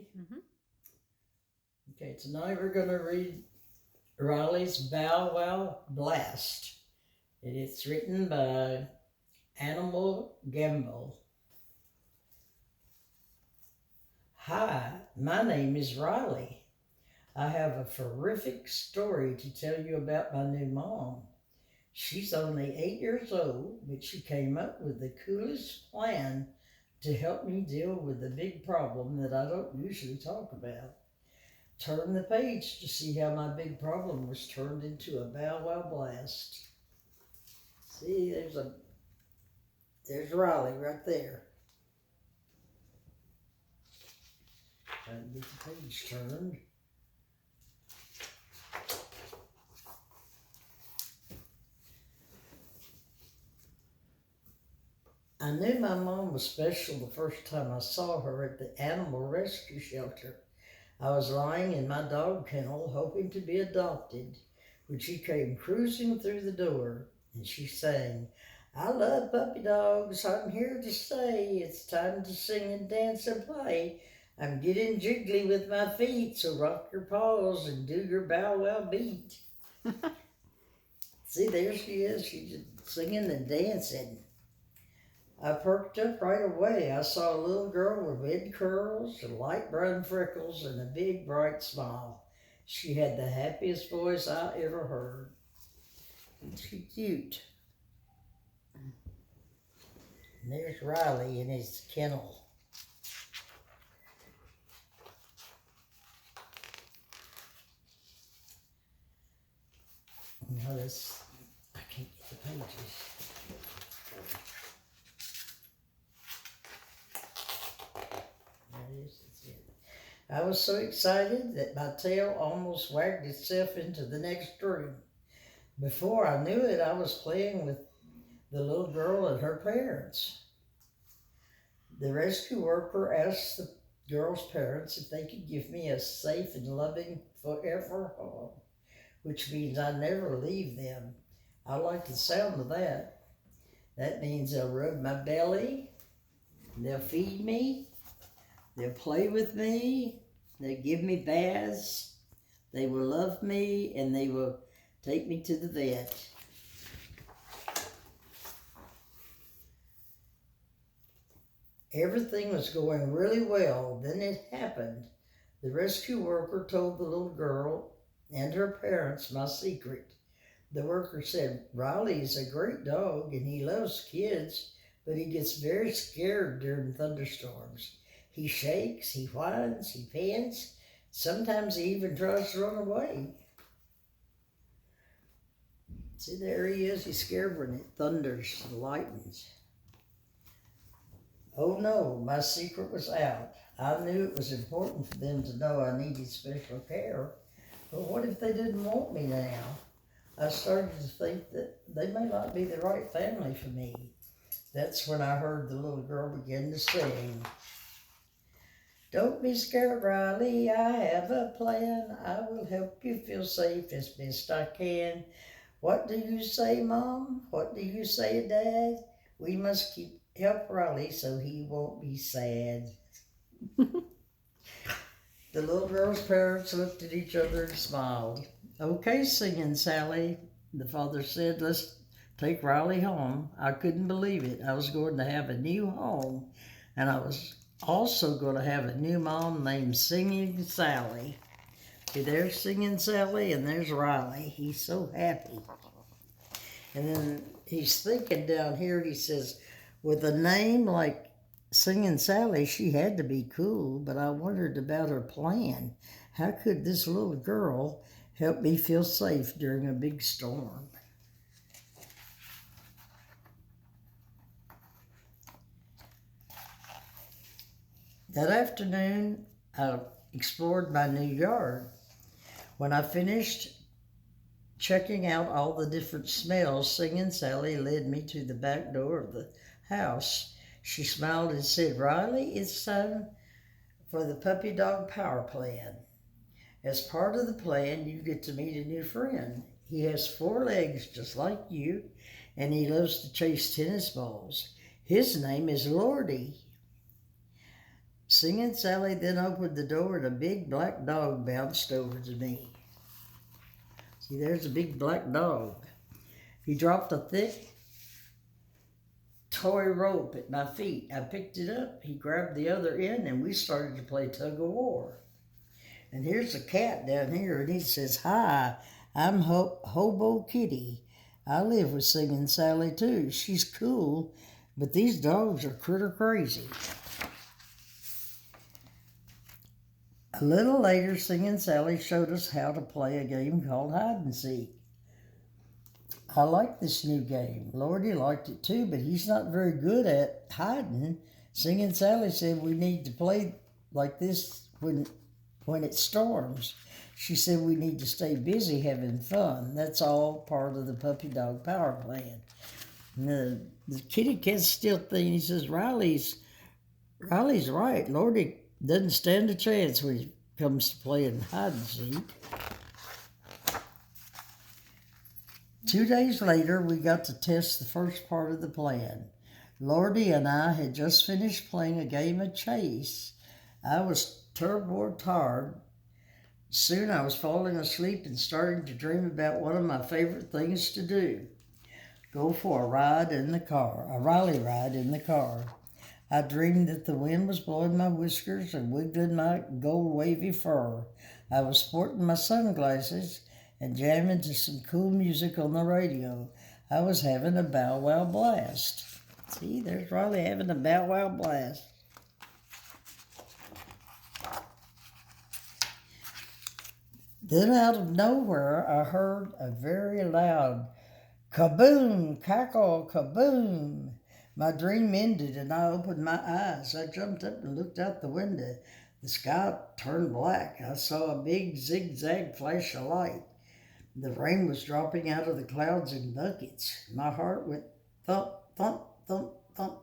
ready? Mm-hmm. Okay, tonight we're going to read Riley's Bow Wow Blast. And it's written by Animal Gambill. Hi, my name is Riley. I have a terrific story to tell you about my new mom. She's only 8 years old, but she came up with the coolest plan to help me deal with the big problem that I don't usually talk about. Turn the page to see how my big problem was turned into a bow wow blast. See, there's Riley right there. Trying to get the page turned. I knew my mom was special the first time I saw her at the animal rescue shelter. I was lying in my dog kennel hoping to be adopted when she came cruising through the door and she sang, I love puppy dogs, I'm here to stay. It's time to sing and dance and play. I'm getting jiggly with my feet, so rock your paws and do your bow wow beat. See, there she is. She's just singing and dancing. I perked up right away. I saw a little girl with red curls and light brown freckles and a big bright smile. She had the happiest voice I ever heard. She's cute. And there's Riley in his kennel. Now this, I can't get the pages. There it is, that's it. I was so excited that my tail almost wagged itself into the next room. Before I knew it, I was playing with the little girl and her parents. The rescue worker asked the girl's parents if they could give me a safe and loving forever home, which means I never leave them. I like the sound of that. That means they'll rub my belly, they'll feed me, they'll play with me, they'll give me baths, they will love me, and they will take me to the vet. Everything was going really well. Then it happened. The rescue worker told the little girl and her parents my secret. The worker said, Riley is a great dog and he loves kids, but he gets very scared during thunderstorms. He shakes, he whines, he pants. Sometimes he even tries to run away. See, there he is. He's scared when it thunders and lightens. Oh no, my secret was out. I knew it was important for them to know I needed special care, but what if they didn't want me now? I started to think that they may not be the right family for me. That's when I heard the little girl begin to sing. Don't be scared, Riley, I have a plan. I will help you feel safe as best I can. What do you say, Mom? What do you say, Dad? We must help Riley so he won't be sad. The little girl's parents looked at each other and smiled. Okay, singing Sally, the father said, let's take Riley home. I couldn't believe it. I was going to have a new home, and I was also going to have a new mom named Singing Sally. See, there's Singing Sally, and there's Riley. He's so happy. And then he's thinking down here, he says, with a name like Singing Sally, she had to be cool, but I wondered about her plan. How could this little girl help me feel safe during a big storm? That afternoon, I explored my new yard. When I finished checking out all the different smells, Singing Sally led me to the back door of the house. She smiled and said, Riley, it's time for the puppy dog power plan. As part of the plan, you get to meet a new friend. He has 4 legs just like you, and he loves to chase tennis balls. His name is Lordy. Singing Sally then opened the door and a big black dog bounced over to me. See, there's a big black dog. He dropped a thick toy rope at my feet. I picked it up, he grabbed the other end, and we started to play tug of war. And here's a cat down here, and he says, "Hi, I'm Hobo Kitty. I live with Singing Sally too. She's cool, but these dogs are critter crazy." A little later, Singing Sally showed us how to play a game called hide and seek. I like this new game. Lordy liked it too, but he's not very good at hiding. Singing Sally said we need to play like this when it storms. She said we need to stay busy having fun. That's all part of the puppy dog power plan. And the kitty cat's still thinking, he says, Riley's right. Lordy doesn't stand a chance when it comes to playing hide and seek. 2 days later, we got to test the first part of the plan. Lordy and I had just finished playing a game of chase. I was terrible tired. Soon I was falling asleep and starting to dream about one of my favorite things to do. Go for a ride in the car, a Riley ride in the car. I dreamed that the wind was blowing my whiskers and wiggling my gold wavy fur. I was sporting my sunglasses and jamming to some cool music on the radio. I was having a bow wow blast. See, there's Riley having a bow wow blast. Then out of nowhere, I heard a very loud kaboom, cackle, kaboom. My dream ended and I opened my eyes. I jumped up and looked out the window. The sky turned black. I saw a big zigzag flash of light. The rain was dropping out of the clouds in buckets. My heart went thump, thump, thump, thump,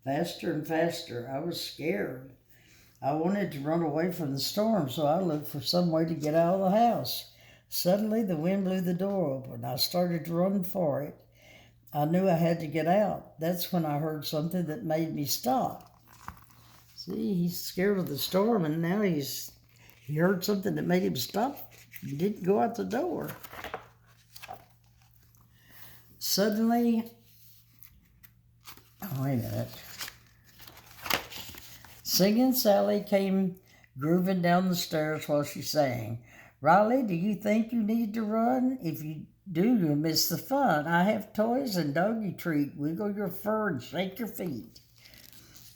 faster and faster. I was scared. I wanted to run away from the storm, so I looked for some way to get out of the house. Suddenly, the wind blew the door open. I started to run for it. I knew I had to get out. That's when I heard something that made me stop. See, he's scared of the storm, and now he heard something that made him stop. He didn't go out the door. Suddenly, wait a minute. Singing Sally came grooving down the stairs while she sang. Riley, do you think you need to run? If you do, you'll miss the fun. I have toys and doggy treat. Wiggle your fur and shake your feet.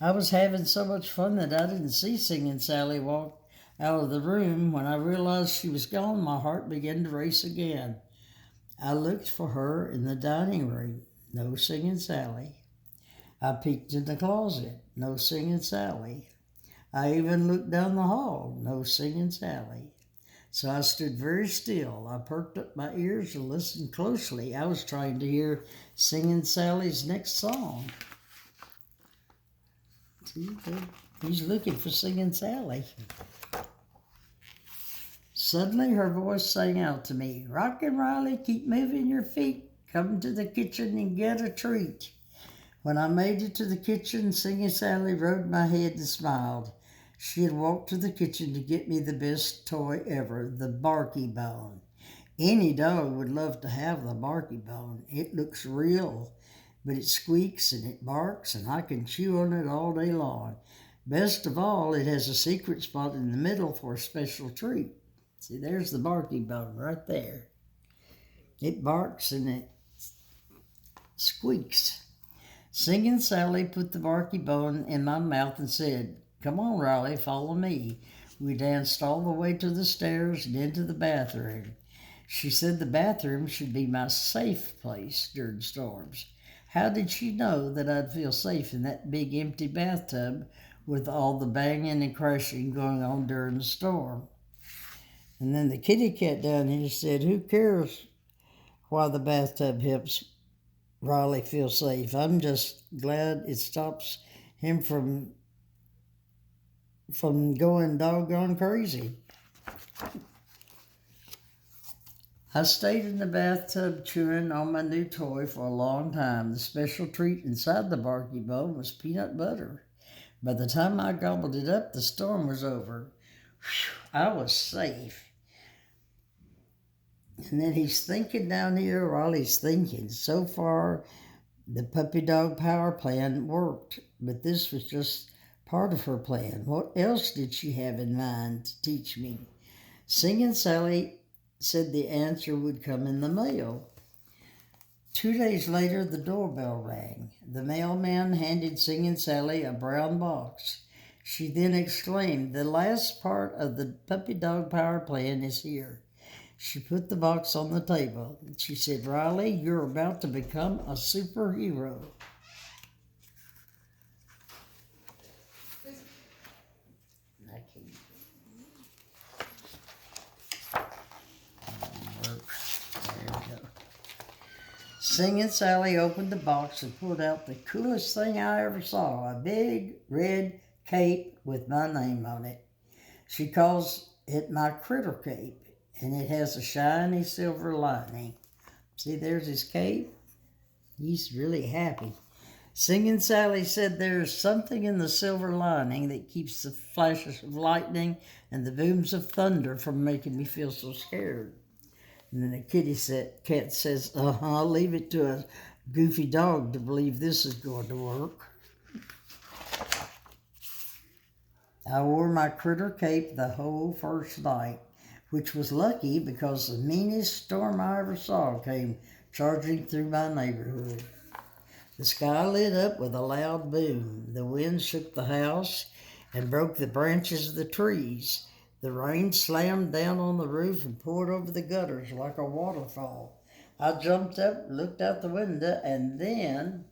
I was having so much fun that I didn't see Singing Sally walk out of the room. When I realized she was gone, my heart began to race again. I looked for her in the dining room. No Singing Sally. I peeked in the closet. No Singing Sally. I even looked down the hall. No Singing Sally. So I stood very still. I perked up my ears and listened closely. I was trying to hear Singing Sally's next song. See, he's looking for Singing Sally. Suddenly her voice sang out to me, Rockin' Riley, keep moving your feet. Come to the kitchen and get a treat. When I made it to the kitchen, Singing Sally rubbed my head and smiled. She had walked to the kitchen to get me the best toy ever, the Barky Bone. Any dog would love to have the Barky Bone. It looks real, but it squeaks and it barks, and I can chew on it all day long. Best of all, it has a secret spot in the middle for a special treat. See, there's the Barky Bone right there. It barks and it squeaks. Singing Sally put the Barky Bone in my mouth and said, Come on, Riley, follow me. We danced all the way to the stairs and into the bathroom. She said the bathroom should be my safe place during storms. How did she know that I'd feel safe in that big empty bathtub with all the banging and crashing going on during the storm? And then the kitty cat down here said, Who cares why the bathtub helps Riley feel safe? I'm just glad it stops him from going doggone crazy. I stayed in the bathtub chewing on my new toy for a long time. The special treat inside the Barky Bone was peanut butter. By the time I gobbled it up, the storm was over. Whew, I was safe. And then he's thinking down here while he's thinking. So far, the puppy dog power plan worked, but this was just part of her plan. What else did she have in mind to teach me? Singing Sally said the answer would come in the mail. 2 days later, the doorbell rang. The mailman handed Singing Sally a brown box. She then exclaimed, "The last part of the puppy dog power plan is here." She put the box on the table. She said, "Riley, you're about to become a superhero." Singing Sally opened the box and pulled out the coolest thing I ever saw, a big red cape with my name on it. She calls it my critter cape, and it has a shiny silver lining. See, there's his cape. He's really happy. Singing Sally said there's something in the silver lining that keeps the flashes of lightning and the booms of thunder from making me feel so scared. And then the cat says, leave it to a goofy dog to believe this is going to work. I wore my critter cape the whole first night, which was lucky because the meanest storm I ever saw came charging through my neighborhood. The sky lit up with a loud boom. The wind shook the house and broke the branches of the trees. The rain slammed down on the roof and poured over the gutters like a waterfall. I jumped up, looked out the window, and then,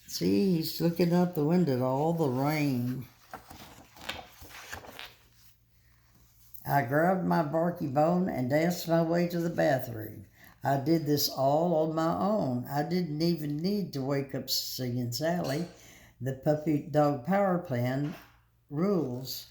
see, he's looking out the window at all the rain. I grabbed my barky bone and danced my way to the bathroom. I did this all on my own. I didn't even need to wake up Singing Sally. The puppy dog power plan rules.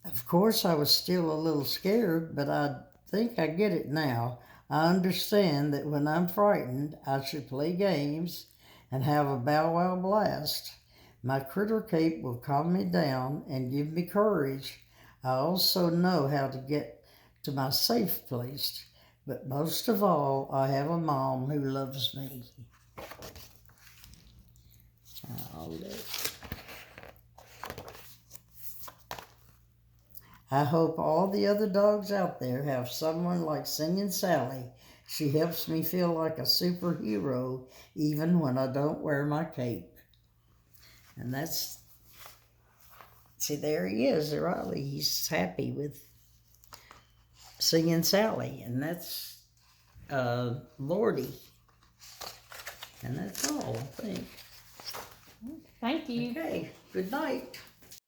Of course, I was still a little scared, but I think I get it now. I understand that when I'm frightened, I should play games and have a bow wow blast. My critter cape will calm me down and give me courage. I also know how to get to my safe place. But most of all, I have a mom who loves me. I hope all the other dogs out there have someone like Singing Sally. She helps me feel like a superhero even when I don't wear my cape. And that's, see, there he is, Riley. He's happy with Singing Sally. And that's Lordy. And that's all, I think. Thank you. Okay, good night.